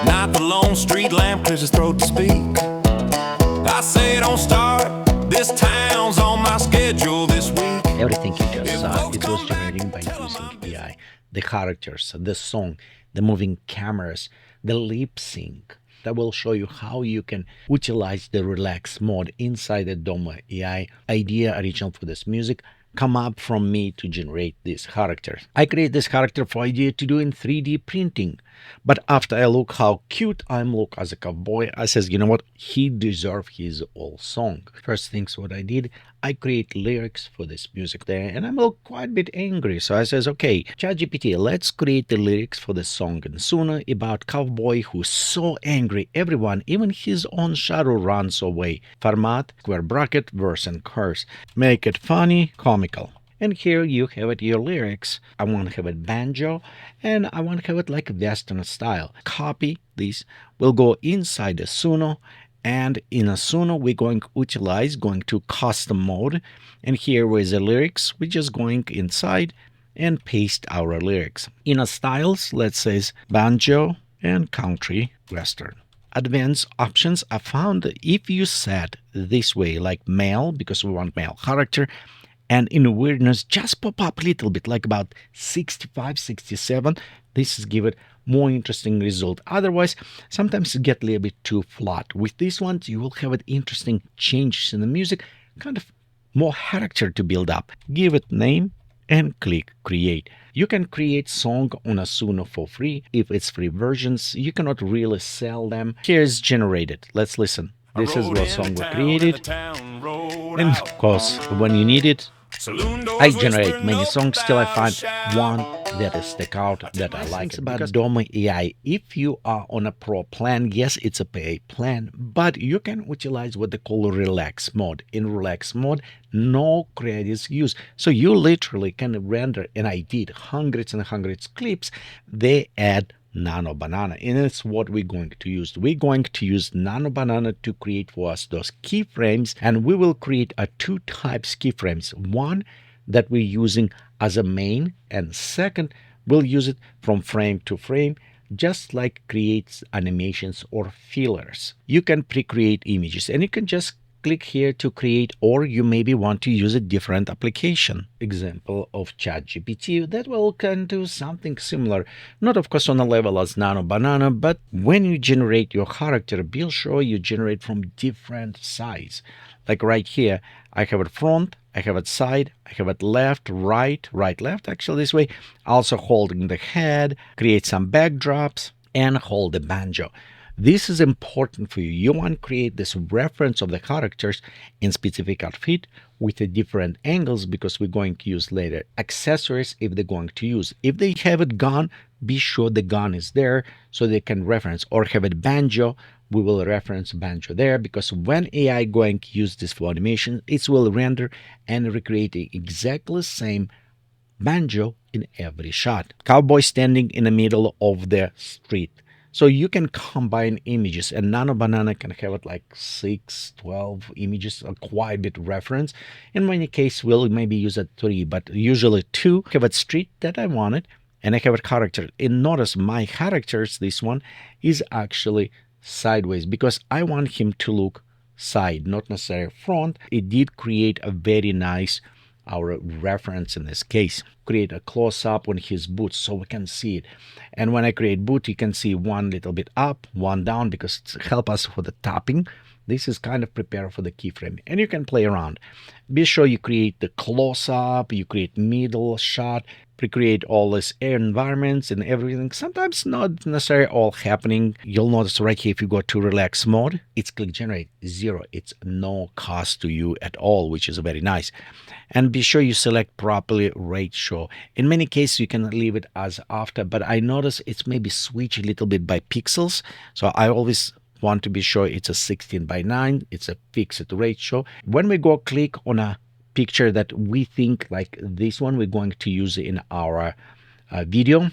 Not the lone street lamp clears his throat to speak. I say don't start, this town's on my schedule this week. Everything you just saw, it was generating by using AI. The characters, the song, the moving cameras, the lip sync. I will show you how you can utilize the relax mode inside the DomoAI. Idea original for this music come up from me to generate these characters. I create this character for idea to do in 3D printing. But after I look how cute I look as a cowboy, I says, you know what, he deserves his own song. First things what I did, I create lyrics for this music there, and I'm quite a bit angry. So I says, okay, ChatGPT, let's create the lyrics for the song in Suno about cowboy who's so angry, everyone, even his own shadow runs away. Format, square bracket, verse and chorus. Make it funny, comical. And here you have it, your lyrics. I want to have it banjo, and I want to have it like Western style. Copy this, will go inside the Suno, and in a Suno we're going to custom mode, and here with the lyrics, we're just going inside and paste our lyrics. In a styles, let's say banjo and country western. Advanced options are found if you set this way, like male, because we want male character, and in weirdness just pop up a little bit, like about 65, 67. This is give it more interesting result. Otherwise, sometimes it get a little bit too flat. With this one, you will have it interesting changes in the music, kind of more character to build up. Give it name and click create. You can create song on a Suno for free. If it's free versions, you cannot really sell them. Here's generated. Let's listen. This is what song we created. And of course, when you need it, I generate many songs till I find one that is stick out that I like. About DomoAI, if you are on a pro plan, yes, it's a pay plan, but you can utilize what they call relax mode. In relax mode, no credits used. So you literally can render, and I did hundreds and hundreds clips. They add Nano Banana, and it's what we're going to use. We're going to use Nano Banana to create for us those keyframes, and we will create a two types keyframes. One that we're using as a main, and second we'll use it from frame to frame, just like creates animations or fillers. You can pre-create images, and you can just click here to create, or you maybe want to use a different application. Example of ChatGPT that can do something similar, not of course on a level as Nano Banana, but when you generate your character, be sure you generate from different sides. Like right here, I have it front, I have it side, I have it left, right, left, actually this way, also holding the head, create some backdrops, and hold the banjo. This is important for you. You want to create this reference of the characters in specific outfit with the different angles, because we're going to use later accessories if they're going to use. If they have it gun, be sure the gun is there so they can reference, or have it banjo, we will reference banjo there, because when AI going to use this for animation, it will render and recreate the exactly same banjo in every shot. Cowboy standing in the middle of the street. So you can combine images, and Nano Banana can have it like 6, 12 images, a quite a bit reference. In many cases, we'll maybe use it 3, but usually 2. I have a street that I wanted, and I have a character. And notice my characters, this one, is actually sideways, because I want him to look side, not necessarily front. It did create a very nice our reference in this case. Create a close-up on his boots so we can see it. And when I create boot, you can see one little bit up, one down, because it helps us for the tapping. This is kind of prepare for the keyframe, and you can play around. Be sure you create the close-up, you create middle shot, pre-create all these air environments and everything. Sometimes not necessarily all happening. You'll notice right here, if you go to relax mode, it's click generate 0. It's no cost to you at all, which is very nice. And be sure you select properly ratio. In many cases, you can leave it as after, but I notice it's maybe switch a little bit by pixels. So I always want to be sure it's a 16:9. It's a fixed ratio. When we go click on a picture that we think like this one we're going to use in our video,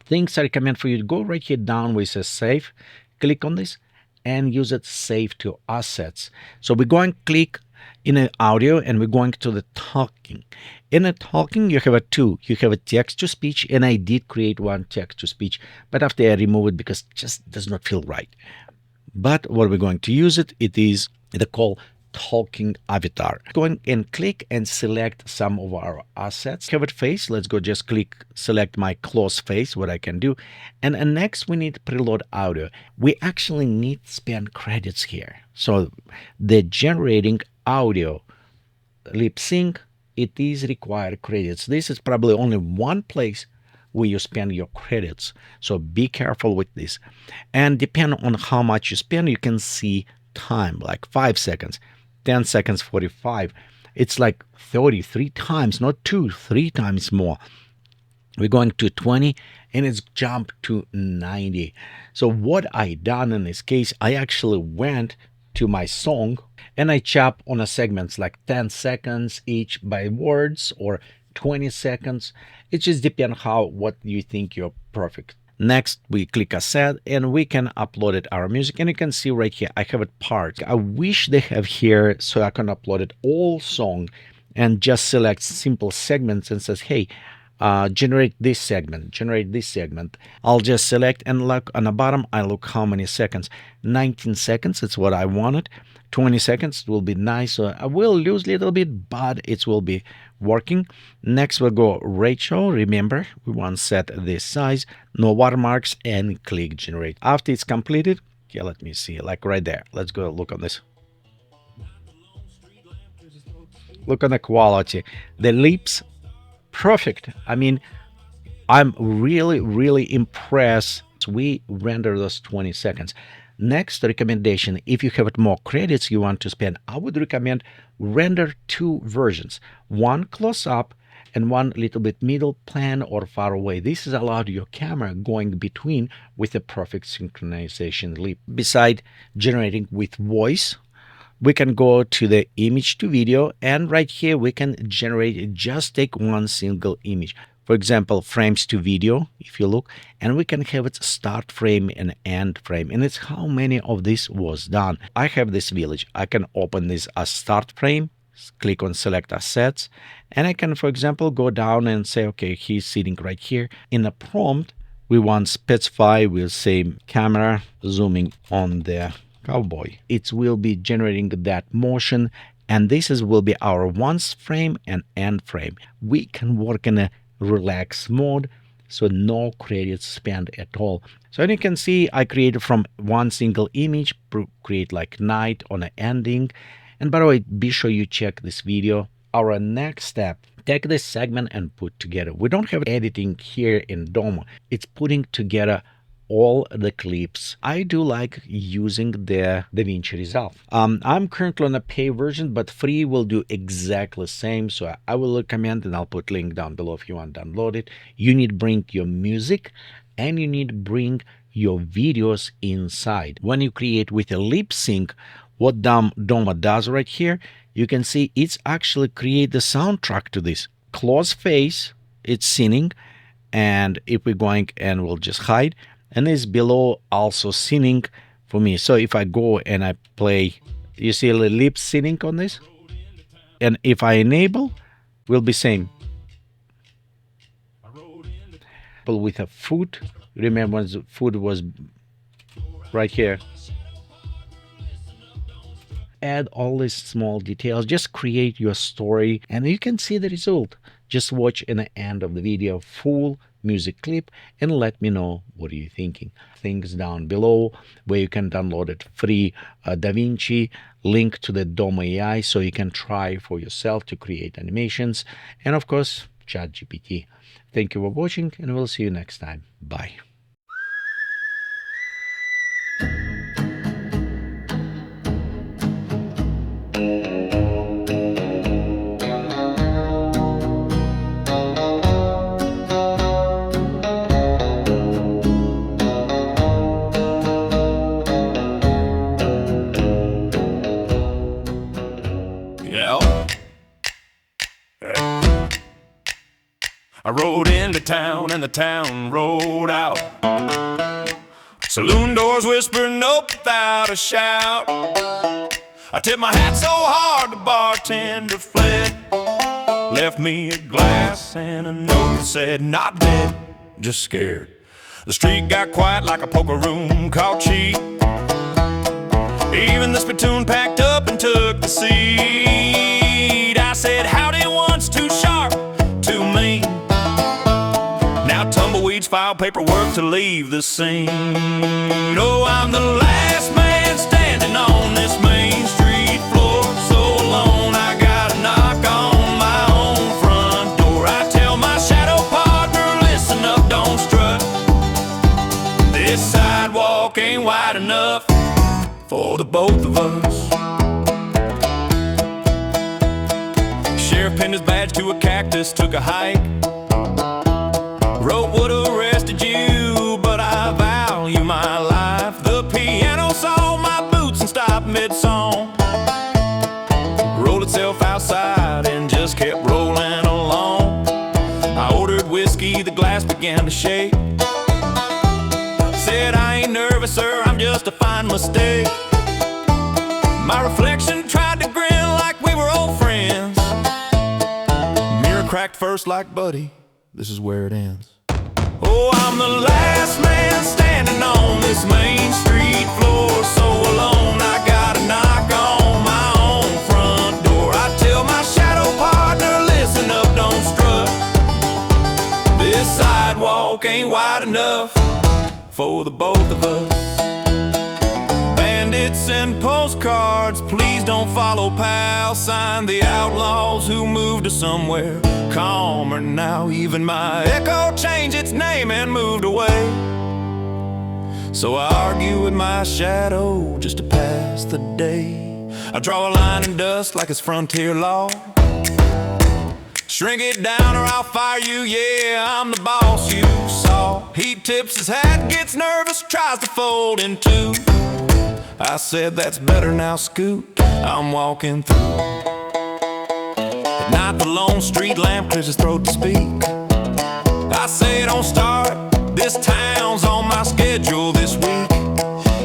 things I recommend for you to go right here down where it says save, click on this and use it save to assets. So we're going to click in an audio, and we're going to the talking. In a talking, you have a two. You have a text to speech, and I did create one text to speech, but after I remove it because it just does not feel right. But what we're going to use it is the call talking avatar. Go and click and select some of our assets. Covered face, let's go just click select my close face, what I can do. And next we need preload audio. We actually need spend credits here. So the generating audio lip sync, it is required credits. This is probably only one place where you spend your credits. So be careful with this. And depending on how much you spend, you can see time, like 5 seconds, 10 seconds, 45. It's like 33 times, not 2, 3 times more. We're going to 20 and it's jumped to 90. So what I done in this case, I actually went to my song and I chop on a segments like 10 seconds each by words or 20 seconds. It just depends what you think you're perfect. Next, we click asset and we can upload it our music. And you can see right here, I have it part. I wish they have here so I can upload it all song and just select simple segments and says, hey, generate this segment, generate this segment. I'll just select and look on the bottom. I look how many seconds, 19 seconds. It's what I wanted. 20 seconds will be nice. So I will lose a little bit, but it will be working. Next, we'll go ratio. Remember, we want to set this size, no watermarks, and click generate. After it's completed, okay, let me see, like right there. Let's go look on this. Look on the quality. The lips, perfect. I mean, I'm really impressed. We render those 20 seconds. Next recommendation, if you have more credits you want to spend, I would recommend render 2 versions, one close up and one little bit middle plan or far away. This is allowed your camera going between with a perfect synchronization lip. Beside generating with voice, we can go to the image to video, and right here we can generate, just take one single image. For example, frames to video, if you look, and we can have it start frame and end frame. And it's how many of this was done. I have this village. I can open this as start frame, click on select assets, and I can, for example, go down and say, okay, he's sitting right here. In the prompt, we want specify, we'll say camera zooming on the cowboy. It will be generating that motion, and this will be our once frame and end frame. We can work in a relax mode, so no credits spent at all. So you can see I created from one single image, create like night on an ending. And by the way, be sure you check this video. Our next step, take this segment and put together. We don't have editing here in Domo. It's putting together all the clips. I do like using the DaVinci Resolve. I'm currently on a pay version, but free will do exactly the same. So I will recommend, and I'll put link down below if you want to download it. You need to bring your music and you need to bring your videos inside. When you create with a lip sync, what Domo does right here, you can see it's actually create the soundtrack to this. Close face, it's singing, and if we're going and we'll just hide, and it's below also singing for me. So if I go and I play, you see a little lip syncing on this, and if I enable, will be same. With a foot, remember when the foot was right here. Add all these small details, just create your story, and you can see the result. Just watch in the end of the video full music clip and let me know what are you thinking. Things down below where you can download it free, DaVinci, link to the DomoAI so you can try for yourself to create animations, and of course ChatGPT. Thank you for watching, and we'll see you next time. Bye. I rode into town and the town rode out. Saloon doors whisper nope without a shout. I tipped my hat so hard the bartender fled. Left me a glass and a note that said, not dead, just scared. The street got quiet like a poker room called cheap. Even the spittoon packed up and took the seat. I said, howdy once, too sharp, too mean. Now tumbleweeds file paperwork to leave the scene. Oh, I'm the last man standing on this main street floor. So alone I gotta knock on my own front door. I tell my shadow partner, listen up, don't strut. This sidewalk ain't wide enough for the both of us. Sheriff pinned his badge to a cactus, took a hike. Wrote would've arrested you, but I value my life. The piano saw my boots and stopped mid-song. Rolled itself outside and just kept rolling along. I ordered whiskey, the glass began to shake. Said, I ain't nervous, sir, I'm just a fine mistake. My reflection tried to grin like we were old friends. Mirror cracked first like Buddy, this is where it ends. Oh, I'm the last man standing on this main street floor. So alone I gotta knock on my own front door. I tell my shadow partner, listen up, don't strut. This sidewalk ain't wide enough for the both of us. Bandits and postcards, please don't follow pal. Sign the outlaws who moved to somewhere calmer now. Even my echo changed its name and moved away. So I argue with my shadow just to pass the day. I draw a line in dust like it's frontier law. Shrink it down or I'll fire you, yeah, I'm the boss you saw. He tips his hat, gets nervous, tries to fold in two. I said, that's better now, scoot, I'm walking through. At night the lone street lamp clears his throat to speak. I say, don't start, this town's on my schedule this week.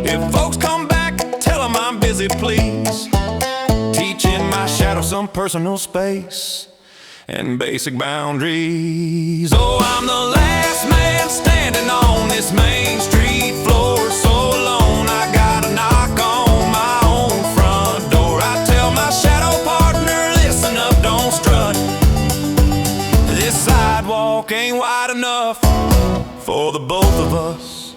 If folks come back, tell them I'm busy, please. Teaching my shadow some personal space and basic boundaries. Oh, I'm the last man standing on this main street floor. So alone I gotta knock on my own front door. I tell my shadow partner, listen up, don't strut. This sidewalk ain't wide enough for the both of us.